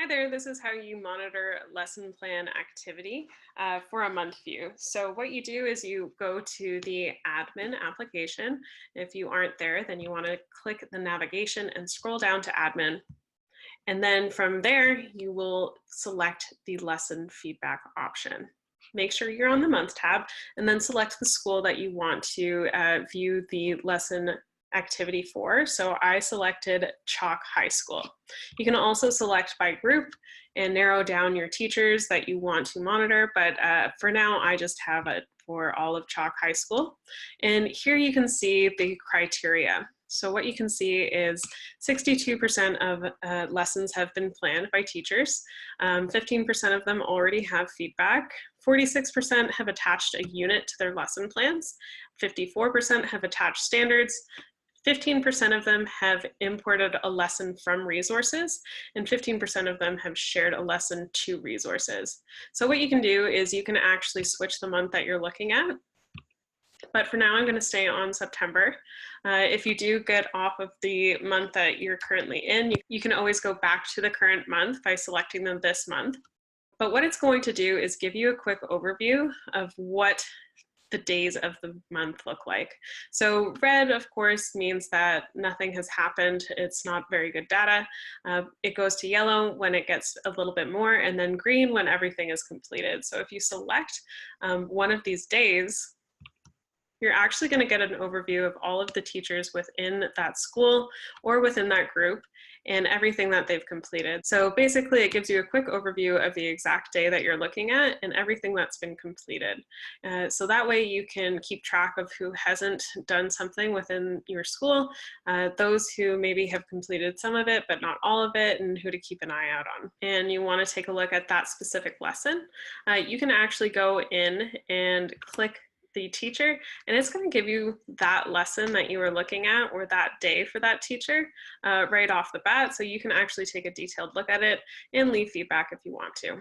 Hi there, this is how you monitor lesson plan activity for a month view. So what you do is you go to the admin application. If you aren't there, then you want to click the navigation and scroll down to admin. And then from there, you will select the lesson feedback option. Make sure you're on the month tab and then select the school that you want to view the lesson activity for. So I selected Chalk High School. You can also select by group and narrow down your teachers that you want to monitor, but for now I just have it for all of Chalk High School. And here you can see the criteria. So what you can see is 62% of lessons have been planned by teachers. 15% of them already have feedback. 46% have attached a unit to their lesson plans. 54% have attached standards. 15% of them have imported a lesson from resources, and 15% of them have shared a lesson to resources. So what you can do is you can actually switch the month that you're looking at. But for now, I'm going to stay on September. If you do get off of the month that you're currently in, you can always go back to the current month by selecting them this month. But what it's going to do is give you a quick overview of what the days of the month look like. So red, of course, means that nothing has happened. It's not very good data. It goes to yellow when it gets a little bit more, and then green when everything is completed. So if you select one of these days, you're actually going to get an overview of all of the teachers within that school or within that group and everything that they've completed. So basically it gives you a quick overview of the exact day that you're looking at and everything that's been completed. So that way you can keep track of who hasn't done something within your school, those who maybe have completed some of it but not all of it, and who to keep an eye out on. And you want to take a look at that specific lesson. You can actually go in and click the teacher, and it's going to give you that lesson that you were looking at or that day for that teacher right off the bat, so you can actually take a detailed look at it and leave feedback if you want to.